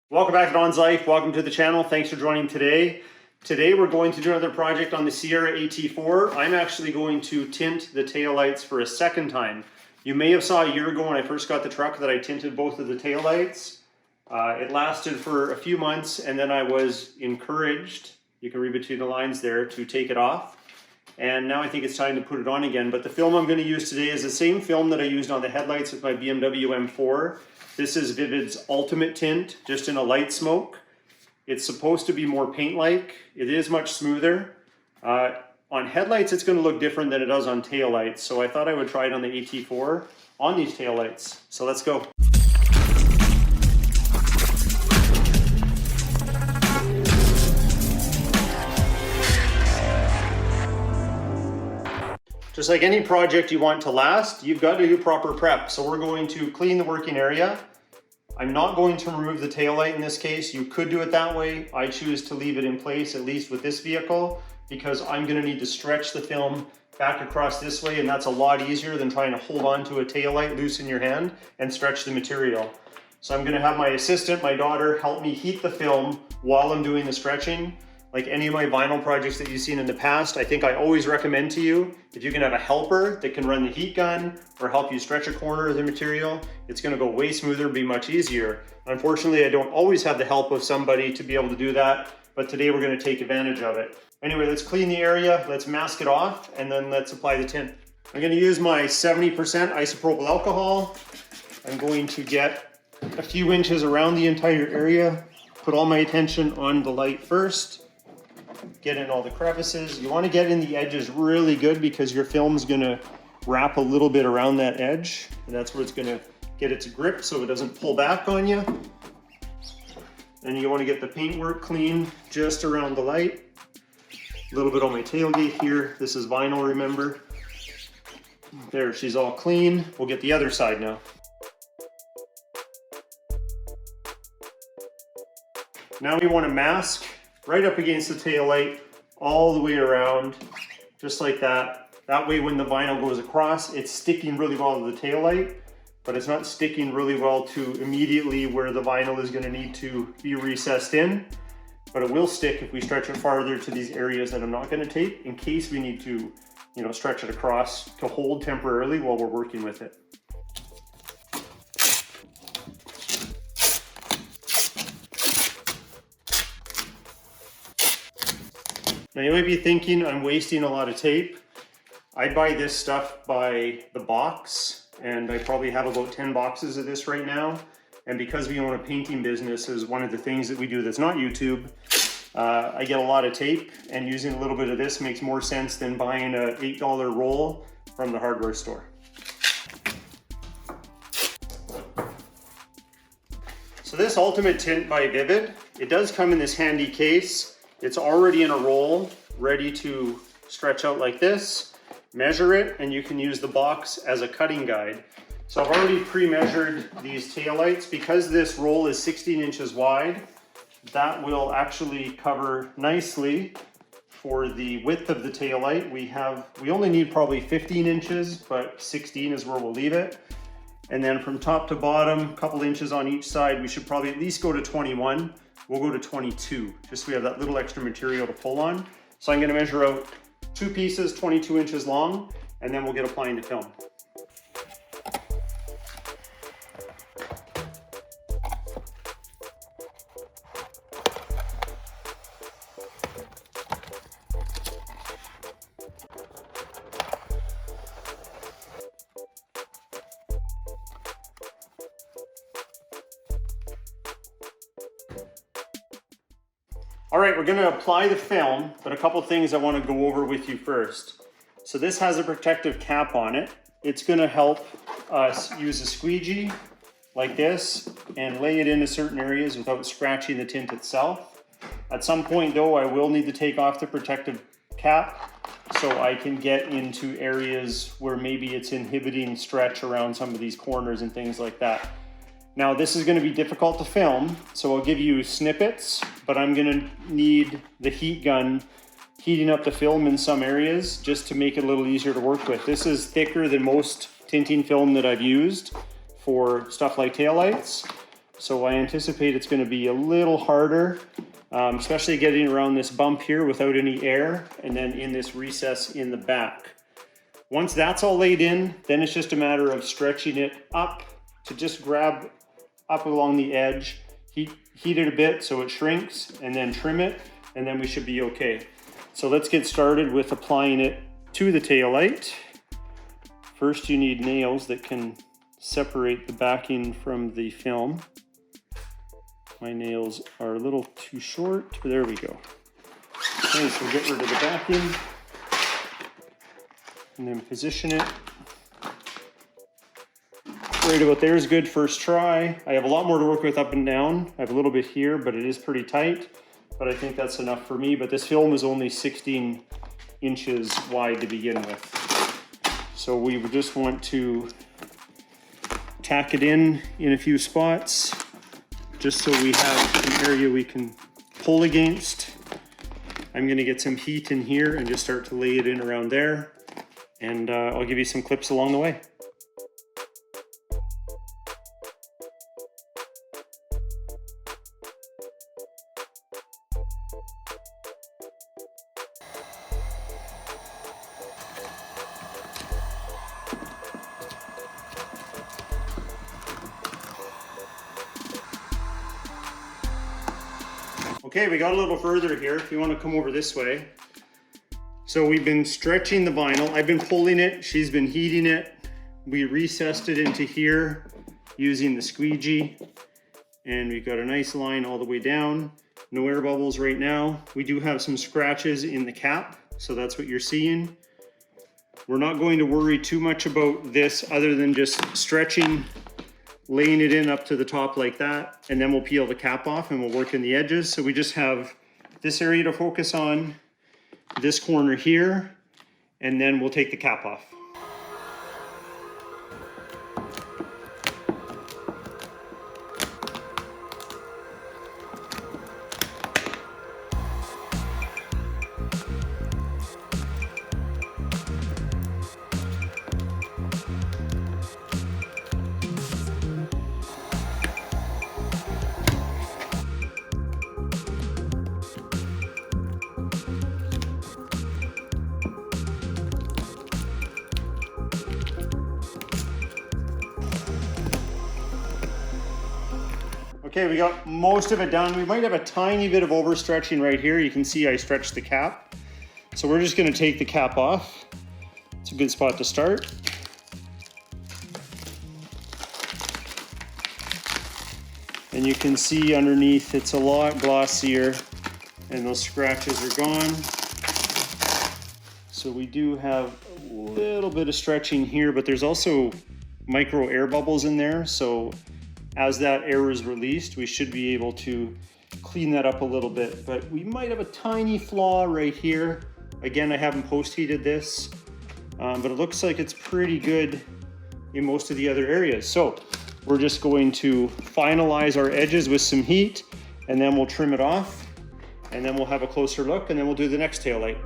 Welcome back to Don's Life. Welcome to the channel. Thanks for joining today. Today we're going to do another project on the Sierra AT4. I'm actually going to tint the taillights for a second time. You may have saw a year ago when I first got the truck that I tinted both of the taillights. It lasted for a few months and then I was encouraged, you can read between the lines there, to take it off. And now I think it's time to put it on again. But the film I'm going to use today is the same film that I used on the headlights with my BMW M4. This is VViViD's Ultimate Tint, just in a light smoke. It's supposed to be more paint-like. It is much smoother. On headlights, it's going to look different than it does on taillights. So I thought I would try it on the AT4 on these taillights. So let's go. Just like any project you want to last, you've got to do proper prep. So we're going to clean the working area. I'm not going to remove the taillight in this case. You could do it that way. I choose to leave it in place, at least with this vehicle, because I'm going to need to stretch the film back across this way, and that's a lot easier than trying to hold on to a taillight loose in your hand and stretch the material. So I'm going to have my assistant, my daughter, help me heat the film while I'm doing the stretching. Like any of my vinyl projects that you've seen in the past, I think I always recommend to you, if you can have a helper that can run the heat gun or help you stretch a corner of the material, it's going to go way smoother, be much easier. Unfortunately, I don't always have the help of somebody to be able to do that, but today we're going to take advantage of it. Anyway, let's clean the area, let's mask it off, and then let's apply the tint. I'm going to use my 70% isopropyl alcohol. I'm going to get a few inches around the entire area, put all my attention on the light first. Get in all the crevices. You want to get in the edges really good because your film's going to wrap a little bit around that edge, and that's where it's going to get its grip so it doesn't pull back on you. And you want to get the paintwork clean just around the light. A little bit on my tailgate here. This is vinyl, remember. There, she's all clean. We'll get the other side now. Now we want to mask right up against the taillight, all the way around, just like that. That way when the vinyl goes across, it's sticking really well to the taillight, but it's not sticking really well to immediately where the vinyl is gonna need to be recessed in. But it will stick if we stretch it farther to these areas that I'm not gonna tape, in case we need to, stretch it across to hold temporarily while we're working with it. Now you might be thinking I'm wasting a lot of tape. I buy this stuff by the box, and I probably have about 10 boxes of this right now. And because we own a painting business, is one of the things that we do that's not YouTube, I get a lot of tape, and using a little bit of this makes more sense than buying an $8 roll from the hardware store. So this Ultimate Tint by VViViD, it does come in this handy case. It's already in a roll, ready to stretch out like this. Measure it, and you can use the box as a cutting guide. So I've already pre-measured these taillights. Because this roll is 16 inches wide, that will actually cover nicely for the width of the taillight. We only need probably 15 inches, but 16 is where we'll leave it. And then from top to bottom, a couple inches on each side, we should probably at least go to 21. We'll go to 22, just so we have that little extra material to pull on. So I'm gonna measure out 2 pieces, 22 inches long, and then we'll get applying the film. All right, we're gonna apply the film, but a couple things I wanna go over with you first. So this has a protective cap on it. It's gonna help us use a squeegee like this and lay it into certain areas without scratching the tint itself. At some point though, I will need to take off the protective cap so I can get into areas where maybe it's inhibiting stretch around some of these corners and things like that. Now this is going to be difficult to film, so I'll give you snippets, but I'm going to need the heat gun heating up the film in some areas just to make it a little easier to work with. This is thicker than most tinting film that I've used for stuff like taillights, So I anticipate it's going to be a little harder, especially getting around this bump here without any air, and then in this recess in the back. Once that's all laid in, then it's just a matter of stretching it up to just grab up along the edge, heat it a bit so it shrinks, and then trim it, and then we should be okay. So let's get started with applying it to the tail light. First, you need nails that can separate the backing from the film. My nails are a little too short, but there we go. Okay, so get rid of the backing, and then position it. Right about there is good first try. I have a lot more to work with up and down. I have a little bit here, but it is pretty tight, but I think that's enough for me. But this film is only 16 inches wide to begin with. So we would just want to tack it in a few spots, just so we have an area we can pull against. I'm gonna get some heat in here and just start to lay it in around there. And I'll give you some clips along the way. Okay, we got a little further here if you want to come over this way. So we've been stretching the vinyl. I've been pulling it, she's been heating it. We recessed it into here using the squeegee, and we've got a nice line all the way down. No air bubbles right now. We do have some scratches in the cap, so that's what you're seeing. We're not going to worry too much about this other than just stretching, laying it in up to the top like that, and then we'll peel the cap off and we'll work in the edges. So we just have this area to focus on, this corner here, and then we'll take the cap off. Okay, we got most of it done. We might have a tiny bit of overstretching right here. You can see I stretched the cap. So we're just gonna take the cap off. It's a good spot to start. And you can see underneath it's a lot glossier and those scratches are gone. So we do have a little bit of stretching here, but there's also micro air bubbles in there. So as that air is released, we should be able to clean that up a little bit, but we might have a tiny flaw right here. Again, I haven't post-heated this, but it looks like it's pretty good in most of the other areas. So we're just going to finalize our edges with some heat, and then we'll trim it off, and then we'll have a closer look, and then we'll do the next tail light.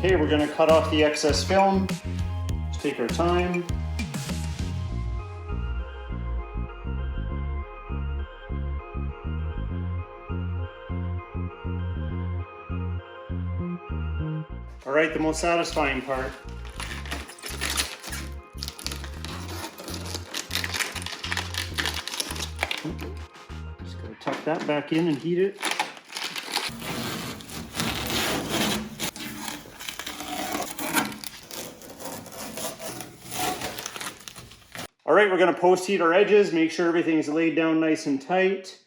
Okay, we're gonna cut off the excess film. Just take our time. All right, the most satisfying part. Just gotta tuck that back in and heat it. All right, we're gonna post heat our edges, make sure everything's laid down nice and tight.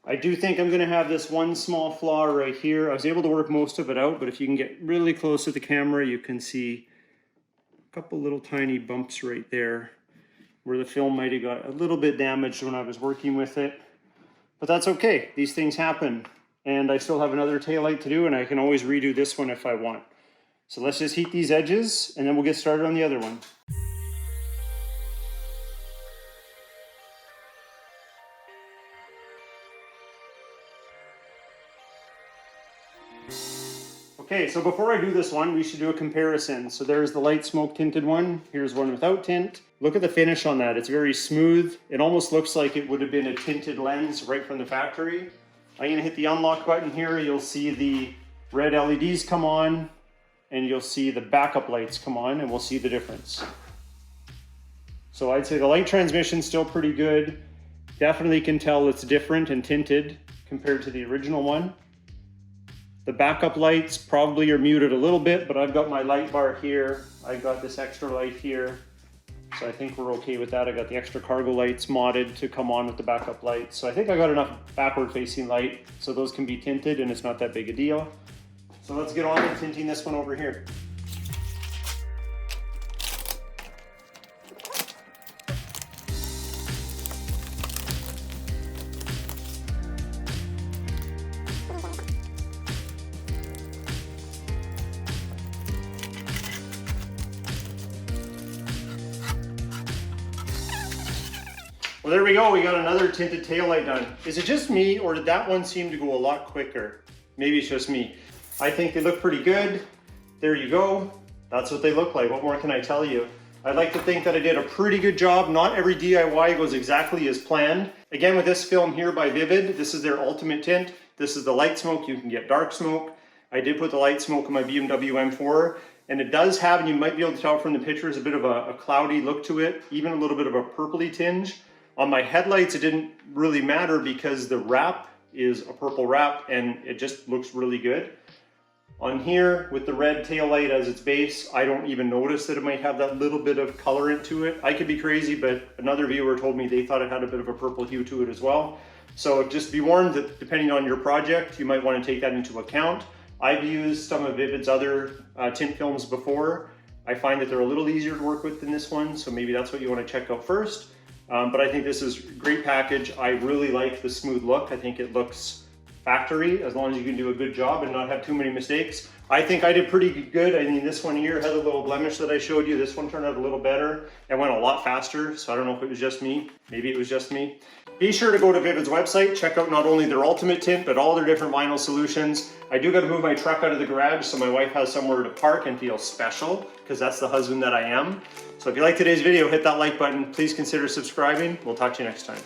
I do think I'm gonna have this one small flaw right here. I was able to work most of it out, but if you can get really close to the camera, you can see a couple little tiny bumps right there where the film might have got a little bit damaged when I was working with it. But that's okay, these things happen. And I still have another taillight to do, and I can always redo this one if I want. So let's just heat these edges, and then we'll get started on the other one. Okay, so before I do this one, we should do a comparison. So there's the light smoke tinted one. Here's one without tint. Look at the finish on that. It's very smooth. It almost looks like it would have been a tinted lens right from the factory. I'm gonna hit the unlock button here. You'll see the red LEDs come on and you'll see the backup lights come on and we'll see the difference. So I'd say the light transmission's still pretty good. Definitely can tell it's different and tinted compared to the original one. The backup lights probably are muted a little bit, but I've got my light bar here. I've got this extra light here. So I think we're okay with that. I got the extra cargo lights modded to come on with the backup lights. So I think I got enough backward facing light so those can be tinted and it's not that big a deal. So let's get on to tinting this one over here. Well, there we go. We got another tinted taillight done. Is it just me, or did that one seem to go a lot quicker? Maybe it's just me. I think they look pretty good. There you go. That's what they look like. What more can I tell you? I'd like to think that I did a pretty good job. Not every DIY goes exactly as planned. Again, with this film here by VViViD, this is their ultimate tint. This is the light smoke. You can get dark smoke. I did put the light smoke in my BMW M4. And it does have, and you might be able to tell from the pictures, a bit of a cloudy look to it, even a little bit of a purpley tinge. On my headlights, it didn't really matter because the wrap is a purple wrap and it just looks really good. On here, with the red tail light as its base, I don't even notice that it might have that little bit of colorant to it. I could be crazy, but another viewer told me they thought it had a bit of a purple hue to it as well. So just be warned that depending on your project, you might want to take that into account. I've used some of VViViD's other tint films before. I find that they're a little easier to work with than this one, so maybe that's what you want to check out first. But I think this is a great package. I really like the smooth look. I think it looks factory as long as you can do a good job and not have too many mistakes. I think I did pretty good. I mean, this one here had a little blemish that I showed you. This one turned out a little better. It went a lot faster, so I don't know if it was just me. Maybe it was just me. Be sure to go to VViViD's website, check out not only their ultimate tint, but all their different vinyl solutions. I do got to move my truck out of the garage so my wife has somewhere to park and feel special, because that's the husband that I am. So if you like today's video, hit that like button. Please consider subscribing. We'll talk to you next time.